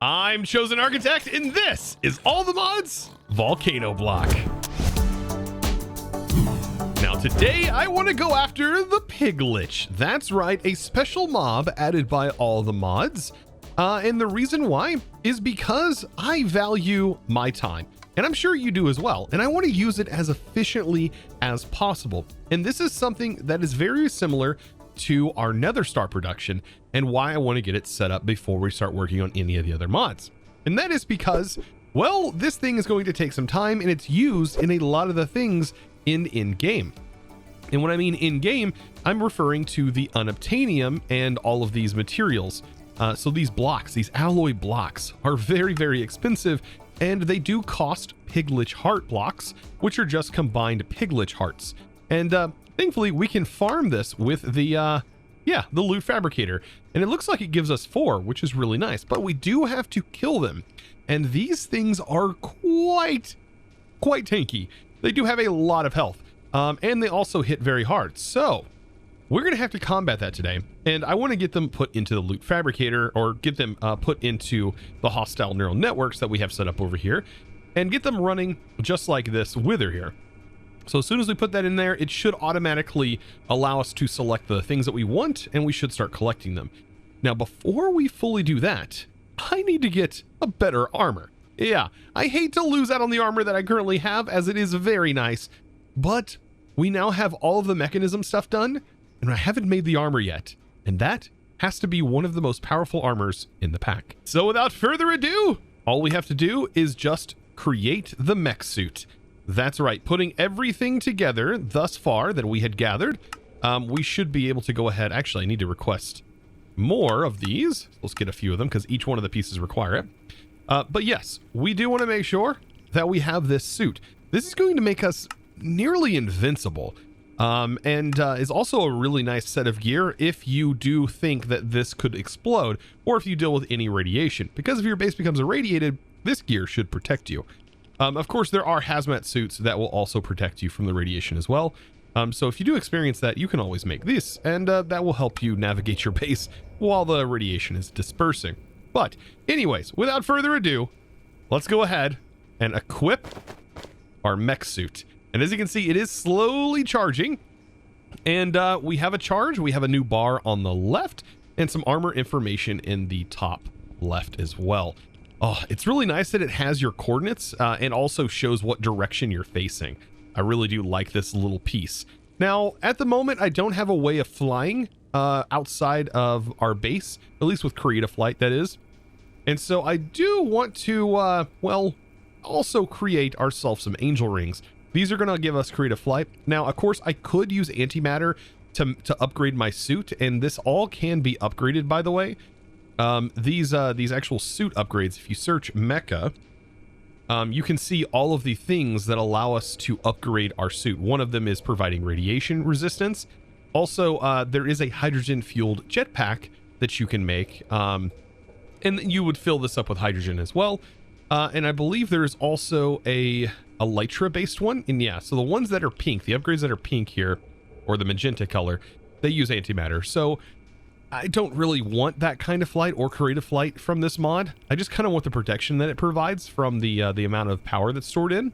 I'm ChosenArchitect, and this is All the Mods Volcano Block. Now today I want to go after the Piglich. That's right, a special mob added by all the mods. And the reason why is because I value my time. And I'm sure you do as well. And I want to use it as efficiently as possible. And this is something that is very similar to our nether star production and why I want to get it set up before we start working on any of the other mods. And that is because, well, this thing is going to take some time and it's used in a lot of the things in-game. And when I mean in-game, I'm referring to the unobtainium and all of these materials. So these blocks, these alloy blocks are very, very expensive, and they do cost Piglich heart blocks, which are just combined Piglich hearts. And thankfully we can farm this with the loot fabricator, and it looks like it gives us 4, which is really nice, but we do have to kill them. And these things are quite tanky. They do have a lot of health, and they also hit very hard. So we're going to have to combat that today, and I want to get them put into the loot fabricator, or get them put into the hostile neural networks that we have set up over here, and get them running just like this wither here. So as soon as we put that in there, it should automatically allow us to select the things that we want, and we should start collecting them. Now, before we fully do that, I need to get a better armor. Yeah, I hate to lose out on the armor that I currently have, as it is very nice, but we now have all of the mechanism stuff done, and I haven't made the armor yet, and that has to be one of the most powerful armors in the pack. So without further ado, all we have to do is just create the MekaSuit. That's right, putting everything together thus far that we had gathered, we should be able to go ahead. Actually, I need to request more of these. Let's get a few of them because each one of the pieces require it. But yes, we do want to make sure that we have this suit. This is going to make us nearly invincible, and is also a really nice set of gear if you do think that this could explode, or if you deal with any radiation, because if your base becomes irradiated, this gear should protect you. Of course, there are hazmat suits that will also protect you from the radiation as well. So if you do experience that, you can always make this, and that will help you navigate your base while the radiation is dispersing. But anyways, without further ado, let's go ahead and equip our MekaSuit. And as you can see, it is slowly charging, and we have a charge. We have a new bar on the left and some armor information in the top left as well. Oh, it's really nice that it has your coordinates and also shows what direction you're facing. I really do like this little piece. Now, at the moment, I don't have a way of flying outside of our base, at least with creative flight, that is. And so I do want to, well, also create ourselves some angel rings. These are going to give us creative flight. Now, of course, I could use antimatter to upgrade my suit, and this all can be upgraded, by the way. These actual suit upgrades, if you search Mecha, you can see all of the things that allow us to upgrade our suit. One of them is providing radiation resistance. Also, there is a hydrogen fueled jetpack that you can make, and you would fill this up with hydrogen as well. And I believe there is also a elytra based one. And yeah, so the ones that are pink, the upgrades that are pink here, or the magenta color, they use antimatter. So I don't really want that kind of flight or creative flight from this mod. I just kind of want the protection that it provides from the amount of power that's stored in.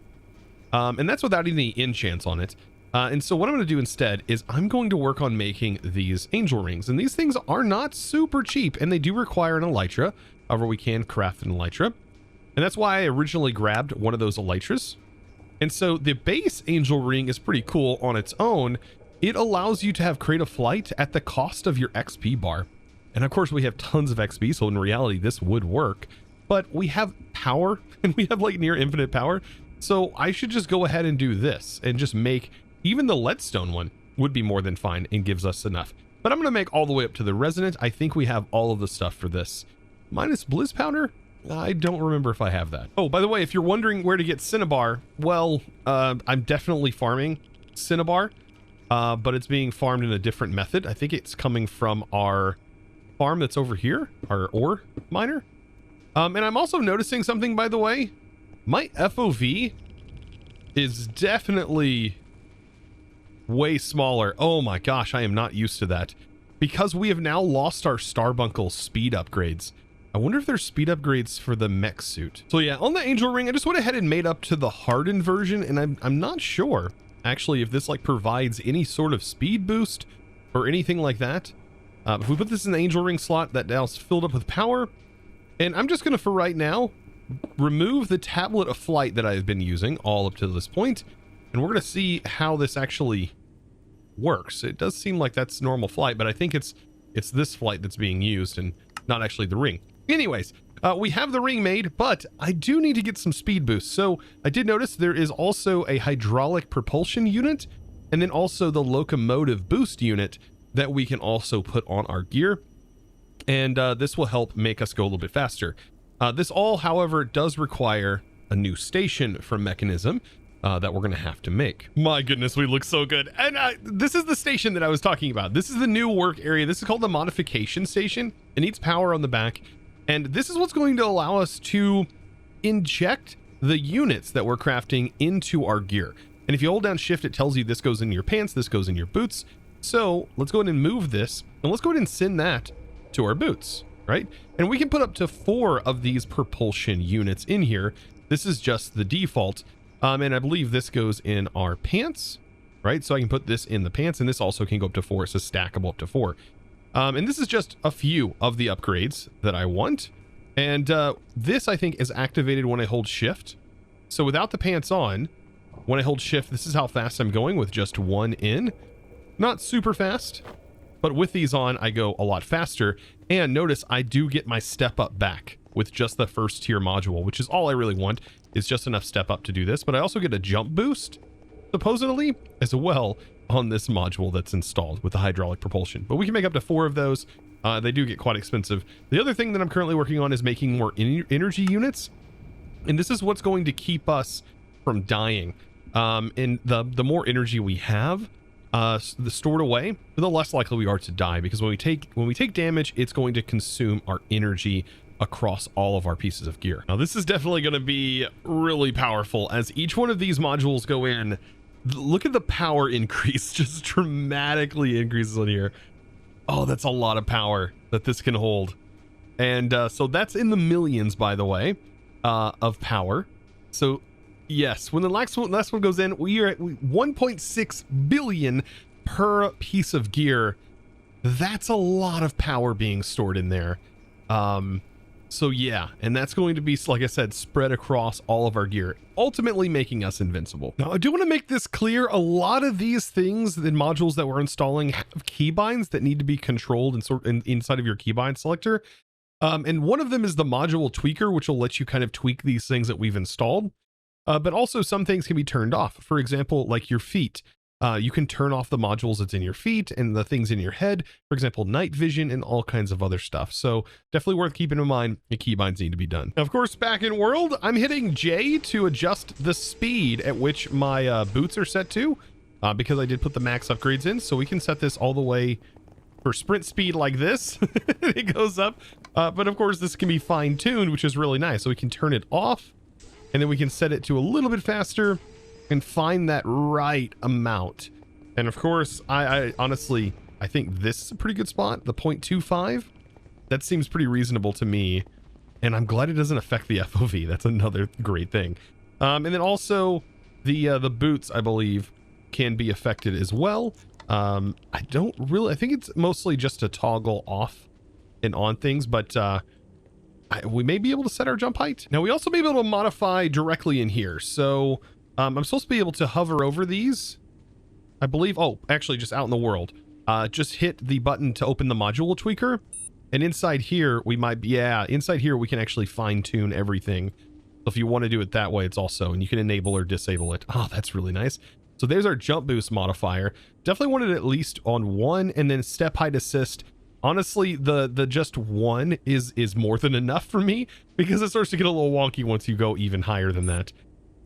And that's without any enchants on it. And so what I'm going to do instead is I'm going to work on making these angel rings. And these things are not super cheap, and they do require an elytra. However, we can craft an elytra. And that's why I originally grabbed one of those elytras. And so the base angel ring is pretty cool on its own. It allows you to have creative flight at the cost of your XP bar. And of course we have tons of XP, so in reality this would work. But we have power, and we have like near infinite power. So I should just go ahead and do this and just make, even the leadstone one would be more than fine and gives us enough. But I'm going to make all the way up to the resonant. I think we have all of the stuff for this. Minus blizz powder? I don't remember if I have that. Oh, by the way, if you're wondering where to get cinnabar, well, I'm definitely farming cinnabar. But it's being farmed in a different method. I think it's coming from our farm that's over here, our ore miner. And I'm also noticing something, by the way. My FOV is definitely way smaller. Oh my gosh, I am not used to that. Because we have now lost our Starbuncle speed upgrades. I wonder if there's speed upgrades for the MekaSuit. So yeah, on the angel ring, I just went ahead and made up to the hardened version, and I'm not sure actually if this like provides any sort of speed boost or anything like that. If we put this in the angel ring slot, that now is filled up with power. And I'm just gonna, for right now, remove the tablet of flight that I've been using all up to this point, and we're gonna see how this actually works. It does seem like that's normal flight, but I think it's this flight that's being used and not actually the ring. Anyways, we have the ring made, but I do need to get some speed boosts. So I did notice there is also a hydraulic propulsion unit, and then also the locomotive boost unit that we can also put on our gear. And this will help make us go a little bit faster. This all, however, does require a new station from Mechanism that we're going to have to make. My goodness, we look so good. And this is the station that I was talking about. This is the new work area. This is called the modification station. It needs power on the back. And this is what's going to allow us to inject the units that we're crafting into our gear. And if you hold down shift, it tells you this goes in your pants, this goes in your boots. So let's go ahead and move this, and let's go ahead and send that to our boots, right? And we can put up to 4 of these propulsion units in here. This is just the default. And I believe this goes in our pants, right? So I can put this in the pants, and this also can go up to 4. It's stackable up to 4. And this is just a few of the upgrades that I want. And this, I think, is activated when I hold shift. So without the pants on, when I hold shift, this is how fast I'm going with just 1 in. Not super fast, but with these on, I go a lot faster. And notice I do get my step up back with just the first tier module, which is all I really want. Is just enough step up to do this. But I also get a jump boost, supposedly, as well on this module that's installed with the hydraulic propulsion. But we can make up to 4 of those. They do get quite expensive. The other thing that I'm currently working on is making more energy units. And this is what's going to keep us from dying. And the more energy we have stored away, the less likely we are to die. Because when we take damage, it's going to consume our energy across all of our pieces of gear. Now, this is definitely going to be really powerful as each one of these modules go in. Look at the power increase, just dramatically increases on here. Oh, that's a lot of power that this can hold. And so that's in the millions, by the way, of power. So yes, when the last one goes in, we are at 1.6 billion per piece of gear. That's a lot of power being stored in there. So yeah, and that's going to be, like I said, spread across all of our gear, ultimately making us invincible. Now, I do want to make this clear. A lot of these things, the modules that we're installing, have keybinds that need to be controlled and inside of your keybind selector. And one of them is the module tweaker, which will let you kind of tweak these things that we've installed. But also some things can be turned off. For example, like your feet. You can turn off the modules that's in your feet and the things in your head, for example, night vision and all kinds of other stuff. So definitely worth keeping in mind. The keybinds need to be done. Now, of course, back in world, I'm hitting J to adjust the speed at which my boots are set to, because I did put the max upgrades in. So we can set this all the way for sprint speed like this. It goes up. But of course, this can be fine tuned, which is really nice. So we can turn it off and then we can set it to a little bit faster and find that right amount. And of course, I honestly, I think this is a pretty good spot. The 0.25, that seems pretty reasonable to me. And I'm glad it doesn't affect the FOV. That's another great thing. And then also the boots, I believe, can be affected as well. I think it's mostly just to toggle off and on things, but we may be able to set our jump height. Now, we also may be able to modify directly in here. So I'm supposed to be able to hover over these, I believe. Oh, actually, just out in the world. Just hit the button to open the module tweaker. And inside here, we might be, inside here, we can actually fine tune everything. So if you want to do it that way, it's also, and you can enable or disable it. Oh, that's really nice. So there's our jump boost modifier. Definitely wanted it at least on 1, and then step height assist. Honestly, the just 1 is more than enough for me, because it starts to get a little wonky once you go even higher than that.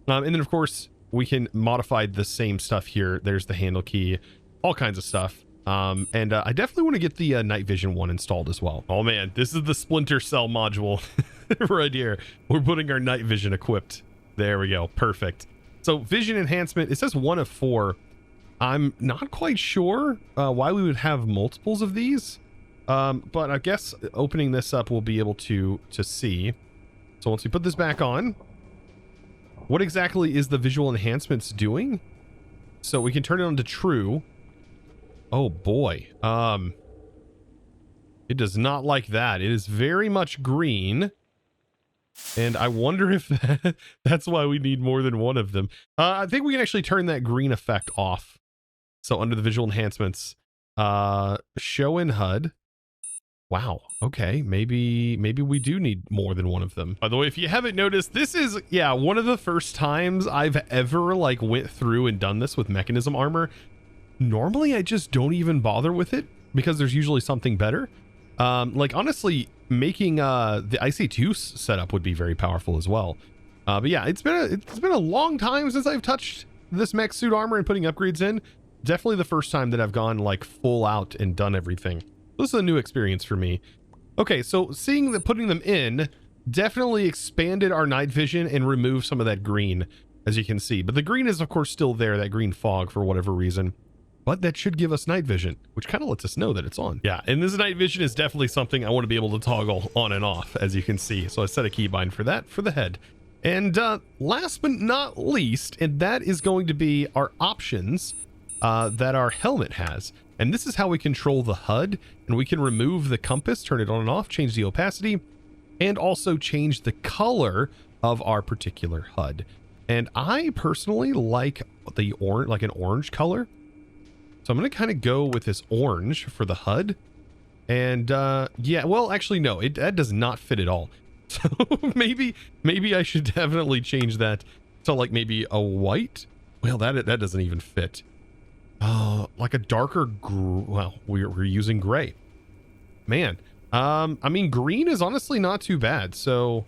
And then of course we can modify the same stuff here. There's the handle key, all kinds of stuff. And I definitely want to get the night vision one installed as well. Oh man, this is the splinter cell module right here. We're putting our night vision equipped. There we go. Perfect. So vision enhancement, it says 1 of 4. I'm not quite sure why we would have multiples of these. But I guess opening this up, we'll be able to see. So once we put this back on, what exactly is the visual enhancements doing? So we can turn it on to true. Oh boy. It does not like that. It is very much green. And I wonder if that's why we need more than one of them. I think we can actually turn that green effect off. So under the visual enhancements, show in HUD. Wow. Okay. Maybe we do need more than one of them. By the way, if you haven't noticed, this is, yeah, one of the first times I've ever like went through and done this with mechanism armor. Normally, I just don't even bother with it because there's usually something better. Like honestly, making the IC2 setup would be very powerful as well. But yeah, it's been a long time since I've touched this MekaSuit armor and putting upgrades in. Definitely the first time that I've gone like full out and done everything. This is a new experience for me. Okay, so seeing that putting them in definitely expanded our night vision and removed some of that green, as you can see. But the green is of course still there, that green fog for whatever reason. But that should give us night vision, which kind of lets us know that it's on. Yeah, and this night vision is definitely something I want to be able to toggle on and off, as you can see. So I set a keybind for that for the head. And last but not least, and that is going to be our options that our helmet has. And this is how we control the HUD, and we can remove the compass, turn it on and off, change the opacity, and also change the color of our particular HUD. And I personally like the orange, like an orange color. So I'm going to kind of go with this orange for the HUD. And yeah, well, actually, no, that does not fit at all. So maybe I should definitely change that to like maybe a white. Well, that doesn't even fit. Like a darker, well, we're using gray. Man, I mean, green is honestly not too bad. So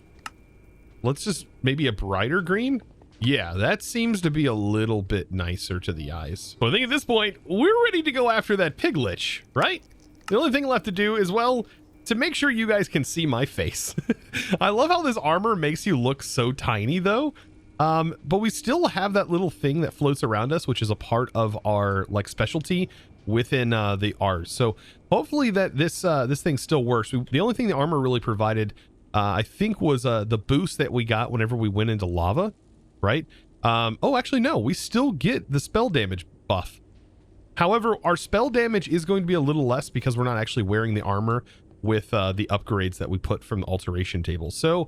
let's just maybe a brighter green. Yeah, that seems to be a little bit nicer to the eyes. Well, I think at this point, we're ready to go after that Piglich, right? The only thing left to do is, well, to make sure you guys can see my face. I love how this armor makes you look so tiny, though. But we still have that little thing that floats around us, which is a part of our like specialty within the art. So hopefully that this thing still works. The only thing the armor really provided, I think, was the boost that we got whenever we went into lava, right? Oh, actually, no, we still get the spell damage buff. However, our spell damage is going to be a little less because we're not actually wearing the armor with the upgrades that we put from the alteration table. So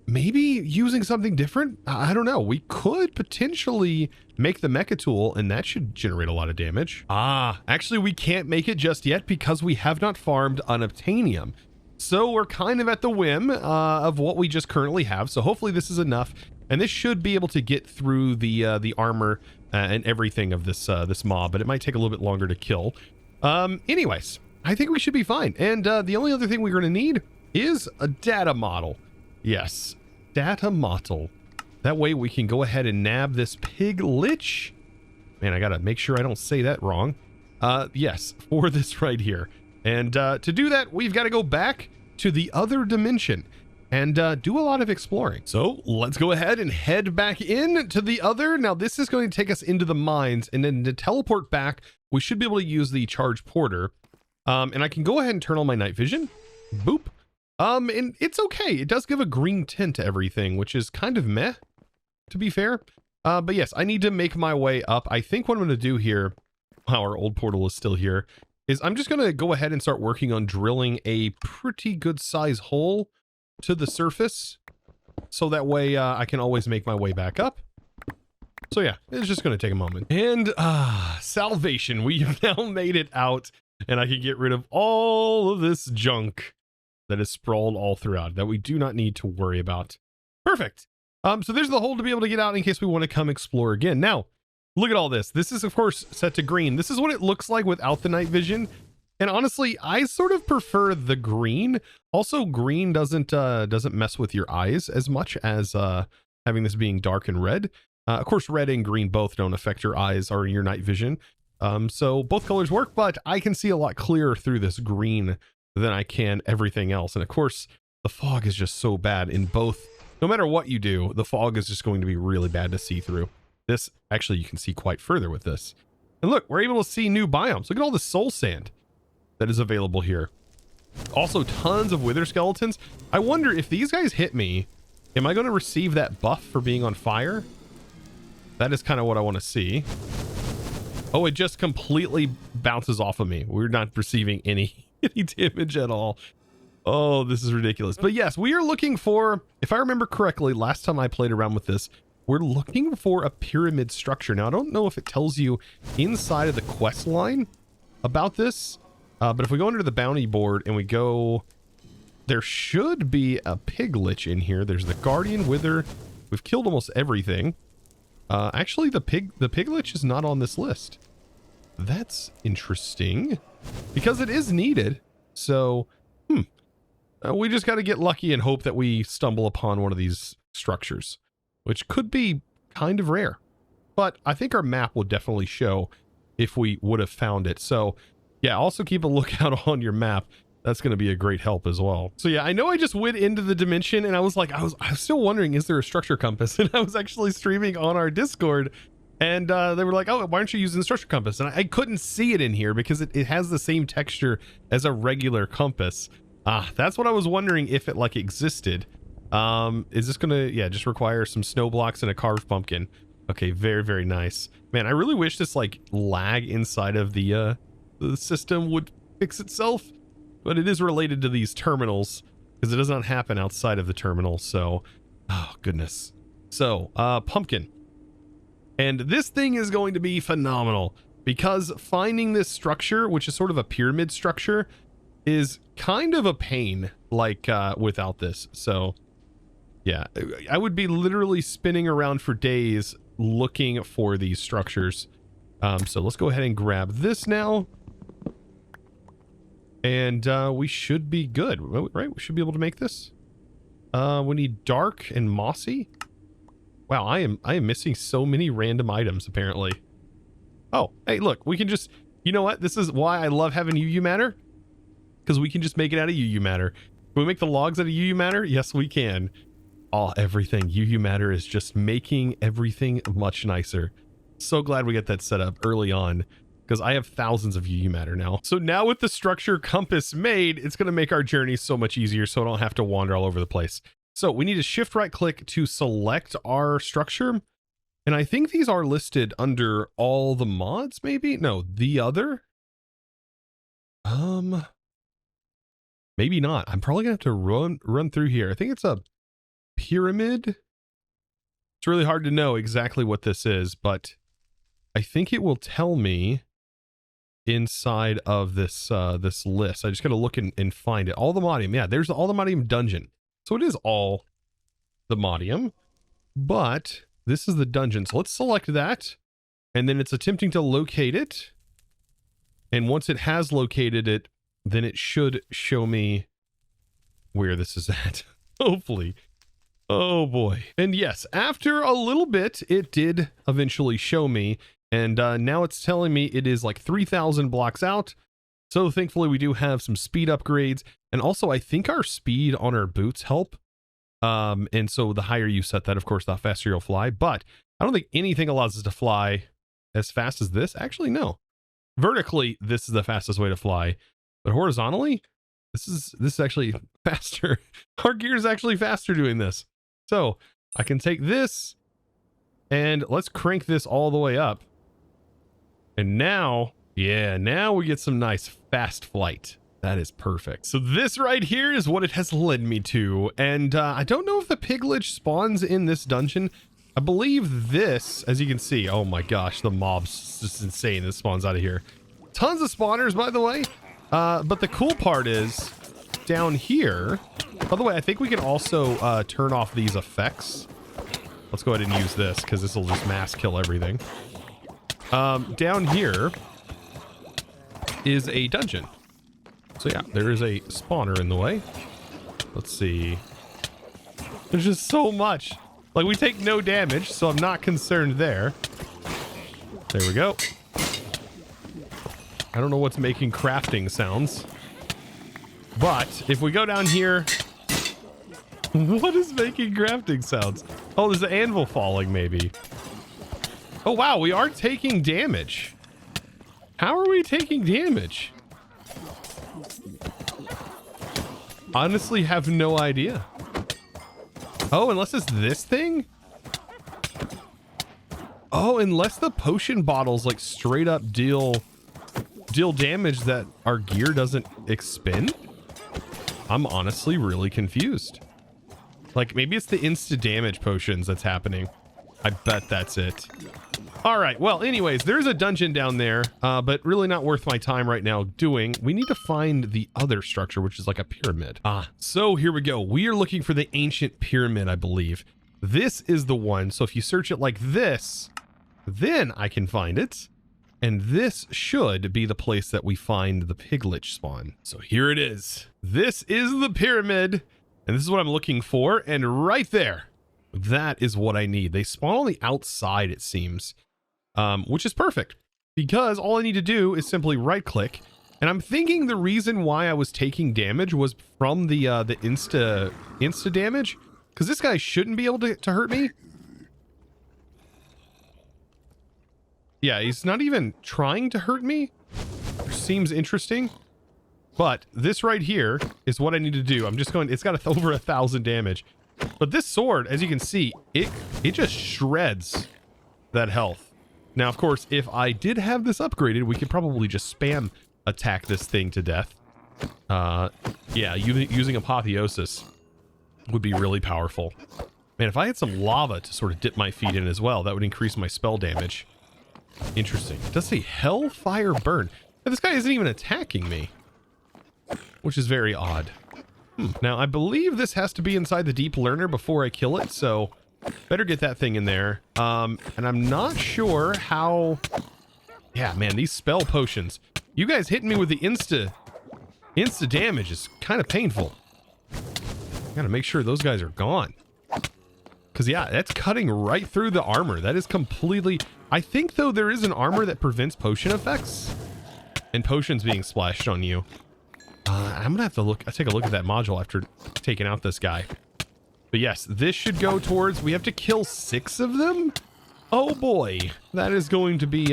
maybe using something different. I don't know. We could potentially make the mecha tool, and that should generate a lot of damage. Actually, we can't make it just yet because we have not farmed unobtainium. So we're kind of at the whim of what we just currently have. So hopefully this is enough, and this should be able to get through the armor and everything of this this mob, but it might take a little bit longer to kill. Anyways, I think we should be fine. And the only other thing we're going to need is a data model. Yes, data model. That way we can go ahead and nab this Piglich. Man, I gotta make sure I don't say that wrong. Yes, for this right here. And to do that, we've got to go back to the other dimension and do a lot of exploring. So let's go ahead and head back in to the other. Now this is going to take us into the mines, and then to teleport back, we should be able to use the charge porter. And I can go ahead and turn on my night vision. Boop. And it's okay. It does give a green tint to everything, which is kind of meh, to be fair. But yes, I need to make my way up. I think what I'm going to do here, while our old portal is still here, is I'm just going to go ahead and start working on drilling a pretty good size hole to the surface. So that way I can always make my way back up. So yeah, it's just going to take a moment. And salvation. We have now made it out, and I can get rid of all of this junk that is sprawled all throughout that we do not need to worry about. Perfect. So there's the hole to be able to get out in case we want to come explore again. Now, look at all this. This is, of course, set to green. This is what it looks like without the night vision. And honestly, I sort of prefer the green. Also, green doesn't mess with your eyes as much as having this being dark and red. Of course, red and green both don't affect your eyes or your night vision. So both colors work, but I can see a lot clearer through this green than I can everything else. And of course, the fog is just so bad in both. No matter what you do, the fog is just going to be really bad to see through. This, actually, you can see quite further with this. And look, we're able to see new biomes. Look at all this soul sand. that is available here. Also, tons of wither skeletons. I wonder if these guys hit me, am I going to receive that buff for being on fire? That is kind of what I want to see. Oh, it just completely bounces off of me. We're not receiving any damage at all. Oh, this is ridiculous. But yes, we are looking for, if I remember correctly, last time I played around with this, we're looking for a pyramid structure. Now, I don't know if it tells you inside of the quest line about this, but if we go under the bounty board and we go, there should be a Piglich in here. There's the Guardian Wither. We've killed almost everything. Actually, the Piglich is not on this list. That's interesting because it is needed. So, we just got to get lucky and hope that we stumble upon one of these structures, which could be kind of rare. But I think our map will definitely show if we would have found it. So, yeah, also keep a lookout on your map. That's going to be a great help as well. So yeah, I know I just went into the dimension and I was like, I was still wondering, is there a structure compass? And I was actually streaming on our Discord and they were like, oh, why aren't you using the structure compass? And I couldn't see it in here because it has the same texture as a regular compass. That's what I was wondering if it like existed. Is this going to, yeah, just require some snow blocks and a carved pumpkin. Okay, very, very nice. Man, I really wish this like lag inside of the system would fix itself. But it is related to these terminals because it does not happen outside of the terminal. So, oh goodness. So, pumpkin. And this thing is going to be phenomenal because finding this structure, which is sort of a pyramid structure, is kind of a pain like without this. So, yeah, I would be literally spinning around for days looking for these structures. So let's go ahead and grab this now. And we should be good, right? We should be able to make this. We need dark and mossy. Wow, I am missing so many random items apparently. Oh, hey, look, we can just, you know what? This is why I love having UU matter, because we can just make it out of UU matter. Can we make the logs out of UU matter? Yes, we can. Oh, everything. UU matter is just making everything much nicer. So glad we got that set up early on, because I have thousands of UU matter now. So now with the structure compass made, it's going to make our journey so much easier so I don't have to wander all over the place. So we need to shift right click to select our structure. And I think these are listed under all the mods, maybe? No, the other? Maybe not. I'm probably gonna have to run through here. I think it's a pyramid. It's really hard to know exactly what this is, but I think it will tell me inside of this this list. I just gotta look and find it. All the Modium. Yeah, there's the All the Modium dungeon. So it is all the Modium, but this is the dungeon. So let's select that, and then it's attempting to locate it. And once it has located it, then it should show me where this is at. Hopefully. Oh boy. And yes, after a little bit, it did eventually show me. And now it's telling me it is like 3,000 blocks out. So thankfully we do have some speed upgrades. And also I think our speed on our boots help. And so the higher you set that, of course, the faster you'll fly. But I don't think anything allows us to fly as fast as this. Actually, no. Vertically, this is the fastest way to fly. But horizontally, this is actually faster. Our gear is actually faster doing this. So I can take this and let's crank this all the way up. And now, yeah, now we get some nice fast flight. That is perfect. So this right here is what it has led me to. And I don't know if the Piglich spawns in this dungeon. I believe this, as you can see, oh my gosh, the mob's just insane. This spawns out of here. Tons of spawners, by the way. But the cool part is down here. By the way, I think we can also turn off these effects. Let's go ahead and use this because this will just mass kill everything. Down here is a dungeon. So yeah, there is a spawner in the way. Let's see. There's just so much. Like, we take no damage, so I'm not concerned there. There we go. I don't know what's making crafting sounds. But if we go down here, what is making crafting sounds? Oh, there's an anvil falling, maybe. Oh, wow, we are taking damage. How are we taking damage? honestly have no idea. Oh, unless it's this thing? Oh, unless the potion bottles like straight up deal damage that our gear doesn't expend? I'm honestly really confused. Like maybe it's the insta damage potions that's happening. I bet that's it. All right, well, anyways, there's a dungeon down there, but really not worth my time right now doing. We need to find the other structure, which is like a pyramid. So here we go. We are looking for the ancient pyramid, I believe. This is the one. So if you search it like this, then I can find it. And this should be the place that we find the Piglich spawn. So here it is. This is the pyramid, and this is what I'm looking for. And right there, that is what I need. They spawn on the outside, it seems. Which is perfect because all I need to do is simply right click. And I'm thinking the reason why I was taking damage was from the insta damage, because this guy shouldn't be able to hurt me. Yeah, he's not even trying to hurt me, which seems interesting. But this right here is what I need to do. I'm just going, it's got over 1,000 damage. But this sword, as you can see, it just shreds that health. Now, of course, if I did have this upgraded, we could probably just spam attack this thing to death. Yeah, using Apotheosis would be really powerful. Man, if I had some lava to sort of dip my feet in as well, that would increase my spell damage. Interesting. It does say Hellfire Burn. But this guy isn't even attacking me, which is very odd. Now, I believe this has to be inside the Deep Learner before I kill it, so better get that thing in there. And I'm not sure how... Yeah, man, these spell potions. You guys hitting me with the insta damage is kind of painful. Gotta make sure those guys are gone. Because, yeah, that's cutting right through the armor. That is completely... I think, though, there is an armor that prevents potion effects and potions being splashed on you. I'm gonna have to take a look at that module after taking out this guy. But yes, this should go towards... We have to kill 6 of them? Oh boy, that is going to be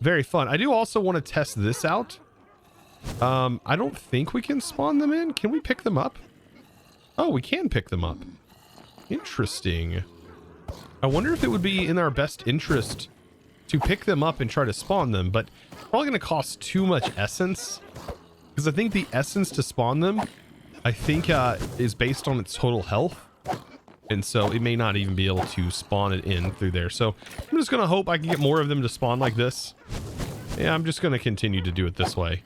very fun. I do also want to test this out. I don't think we can spawn them in. Can we pick them up? Oh, we can pick them up. Interesting. I wonder if it would be in our best interest to pick them up and try to spawn them, but it's probably going to cost too much essence. Because I think the essence to spawn them, I think, is based on its total health. And so it may not even be able to spawn it in through there. So I'm just going to hope I can get more of them to spawn like this. Yeah, I'm just going to continue to do it this way.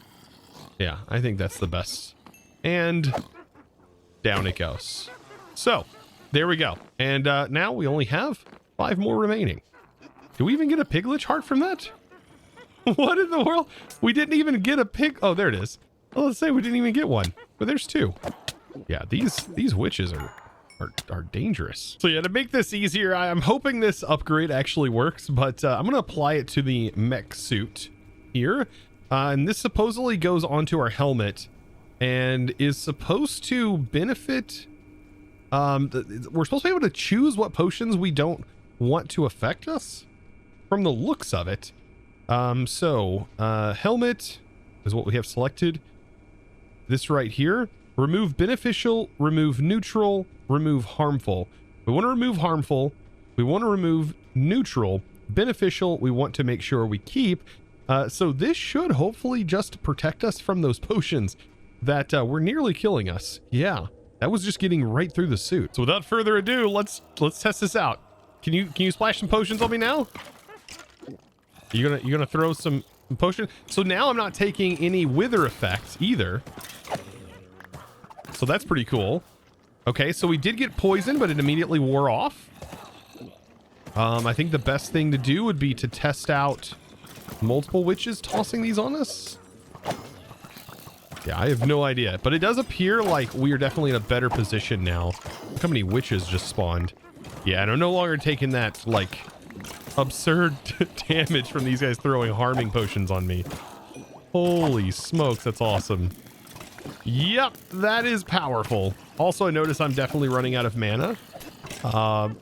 Yeah, I think that's the best. And down it goes. So there we go. And now we only have 5 more remaining. Do we even get a Piglich heart from that? What in the world? We didn't even get a pig. Oh, there it is. Well, let's say we didn't even get one, but there's 2. Yeah, these witches are dangerous. So yeah, to make this easier, I'm hoping this upgrade actually works, but I'm going to apply it to the MekaSuit here. And this supposedly goes onto our helmet and is supposed to benefit... we're supposed to be able to choose what potions we don't want to affect us from the looks of it. Helmet is what we have selected. This right here, remove beneficial, remove neutral, remove harmful. We want to remove harmful. We want to remove neutral. Beneficial, we want to make sure we keep. So this should hopefully just protect us from those potions that were nearly killing us. Yeah, that was just getting right through the suit. So without further ado, let's test this out. Can you splash some potions on me now? You gonna throw some potion? So now I'm not taking any wither effects either. So that's pretty cool. Okay, so we did get poisoned, but it immediately wore off. I think the best thing to do would be to test out multiple witches tossing these on us. Yeah, I have no idea, but it does appear like we are definitely in a better position now. Look how many witches just spawned. Yeah, and I'm no longer taking that like absurd damage from these guys throwing harming potions on me. Holy smokes, that's awesome. Yep, that is powerful. Also, I notice I'm definitely running out of mana,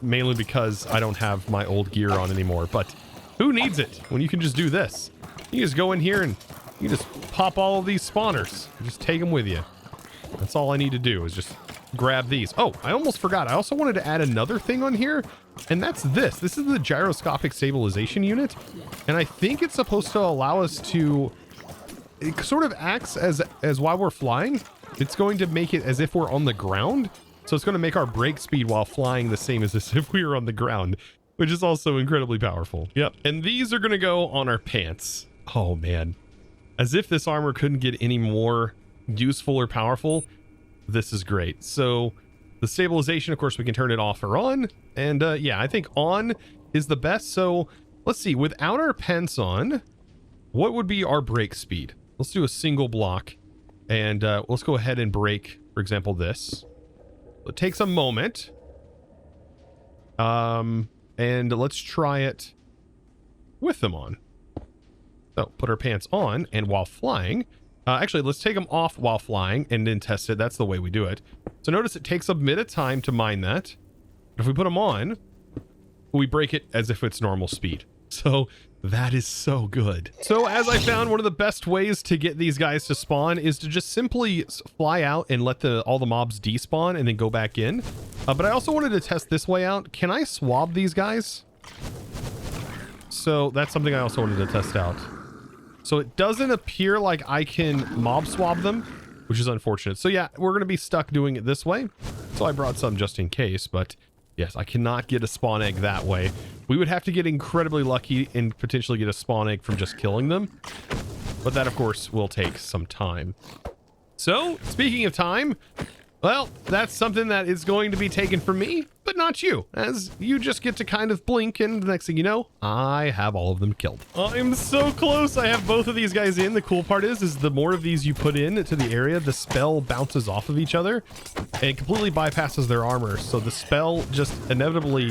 mainly because I don't have my old gear on anymore, but who needs it when you can just do this? You just go in here and you just pop all of these spawners and just take them with you. That's all I need to do is just grab these. Oh, I almost forgot. I also wanted to add another thing on here, and that's this. This is the gyroscopic stabilization unit, and I think it's supposed to allow us to... It sort of acts as while we're flying, it's going to make it as if we're on the ground. So it's going to make our brake speed while flying the same as if we were on the ground, which is also incredibly powerful. Yep. And these are going to go on our pants. Oh man. As if this armor couldn't get any more useful or powerful. This is great. So the stabilization, of course, we can turn it off or on. And yeah, I think on is the best. So let's see, without our pants on, what would be our brake speed? Let's do a single block, and let's go ahead and break, for example, this. It takes a moment. And let's try it with them on. So put our pants on, and while flying, actually, let's take them off while flying and then test it. That's the way we do it. So notice it takes a bit of time to mine that. If we put them on, we break it as if it's normal speed. So that is so good. So as I found, one of the best ways to get these guys to spawn is to just simply fly out and let all the mobs despawn and then go back in. But I also wanted to test this way out. Can I swab these guys? So that's something I also wanted to test out. So it doesn't appear like I can mob swab them, which is unfortunate. So yeah, we're going to be stuck doing it this way. So I brought some just in case, but yes, I cannot get a spawn egg that way. We would have to get incredibly lucky and potentially get a spawn egg from just killing them. But that, of course, will take some time. So, speaking of time, well, that's something that is going to be taken from me, but not you, as you just get to kind of blink, and the next thing you know, I have all of them killed. I'm so close. I have both of these guys in. The cool part is the more of these you put in to the area, the spell bounces off of each other and completely bypasses their armor. So the spell just inevitably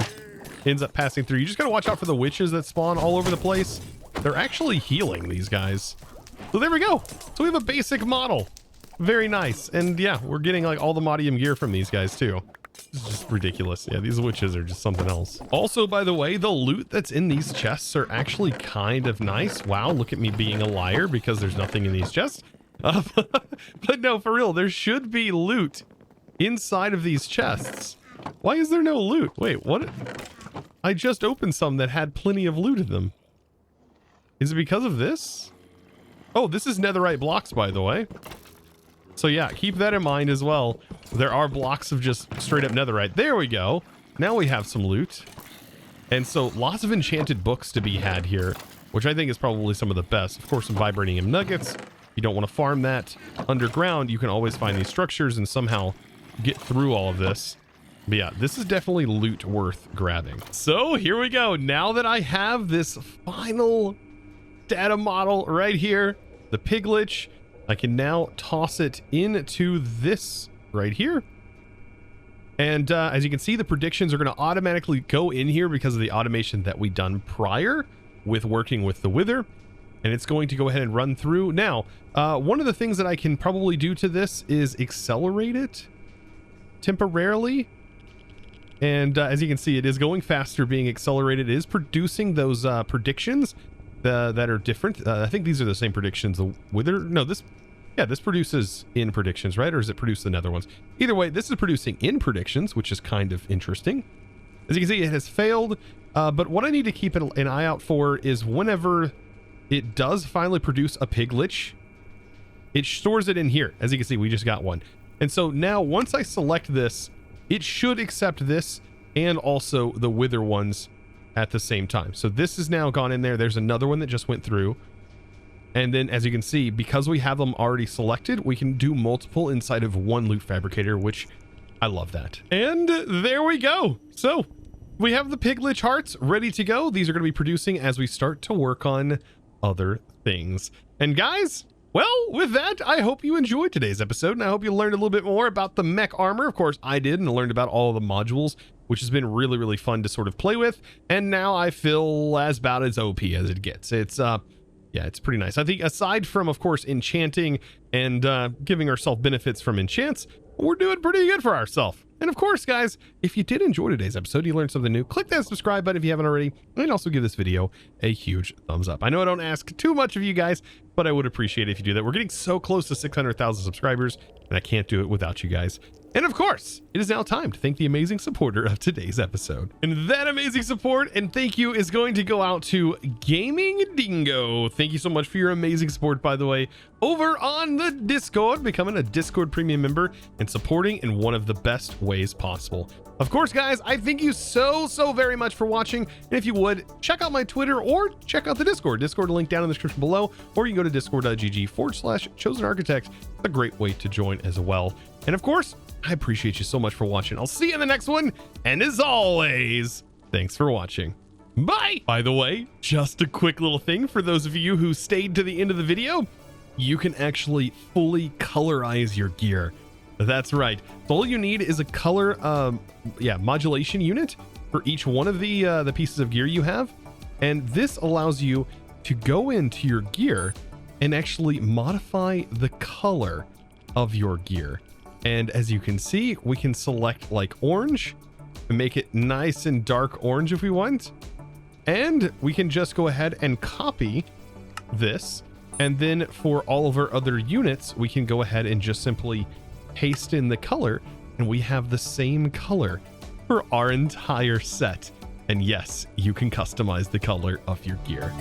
ends up passing through. You just gotta watch out for the witches that spawn all over the place. They're actually healing these guys. So there we go. So we have a basic model. Very nice. And yeah, we're getting like all the modium gear from these guys too. It's just ridiculous. Yeah, these witches are just something else. Also, by the way, the loot that's in these chests are actually kind of nice. Wow, look at me being a liar because there's nothing in these chests. But no, for real, there should be loot inside of these chests. Why is there no loot? Wait, what? I just opened some that had plenty of loot in them. Is it because of this? Oh, this is netherite blocks, by the way. So yeah, keep that in mind as well. There are blocks of just straight up netherite. There we go. Now we have some loot. And so lots of enchanted books to be had here, which I think is probably some of the best. Of course, some vibranium nuggets. You don't want to farm that underground. You can always find these structures and somehow get through all of this. But yeah, this is definitely loot worth grabbing. So here we go. Now that I have this final data model right here, the Piglich, I can now toss it into this right here. And as you can see, the predictions are going to automatically go in here because of the automation that we done prior with working with the wither. And it's going to go ahead and run through. Now, one of the things that I can probably do to this is accelerate it temporarily. And as you can see, it is going faster, being accelerated. It is producing those predictions that are different. I think these are the same predictions. The wither, no, this produces in predictions, right? Or does it produce the nether ones? Either way, this is producing in predictions, which is kind of interesting. As you can see, it has failed. But what I need to keep an eye out for is whenever it does finally produce a Piglich, it stores it in here. As you can see, we just got one. And so now once I select this, it should accept this and also the wither ones at the same time. So this has now gone in there. There's another one that just went through. And then as you can see, because we have them already selected, we can do multiple inside of one loot fabricator, which I love that. And there we go. So we have the Piglich hearts ready to go. These are going to be producing as we start to work on other things. And guys, well, with that, I hope you enjoyed today's episode, and I hope you learned a little bit more about the mech armor. Of course, I did, and learned about all the modules, which has been really, really fun to sort of play with. And now I feel about as OP as it gets. It's, yeah, it's pretty nice. I think aside from, of course, enchanting and giving ourselves benefits from enchants, we're doing pretty good for ourselves. And of course, guys, if you did enjoy today's episode, you learned something new, click that subscribe button if you haven't already, and also give this video a huge thumbs up. I know I don't ask too much of you guys, but I would appreciate it if you do that. We're getting so close to 600,000 subscribers, and I can't do it without you guys. And of course, it is now time to thank the amazing supporter of today's episode. And that amazing support and thank you is going to go out to Gaming Dingo. Thank you so much for your amazing support, by the way, over on the Discord, becoming a Discord premium member and supporting in one of the best ways possible. Of course, guys, I thank you so very much for watching. And if you would, check out my Twitter or check out the Discord. Discord link down in the description below, or you can go to discord.gg/ChosenArchitect. A great way to join as well. And of course, I appreciate you so much for watching. I'll see you in the next one. And as always, thanks for watching. Bye. By the way, just a quick little thing for those of you who stayed to the end of the video, you can actually fully colorize your gear. That's right. All you need is a color modulation unit for each one of the pieces of gear you have. And this allows you to go into your gear and actually modify the color of your gear. And as you can see, we can select like orange and make it nice and dark orange if we want. And we can just go ahead and copy this. And then for all of our other units, we can go ahead and just simply paste in the color, and we have the same color for our entire set. And yes, you can customize the color of your gear.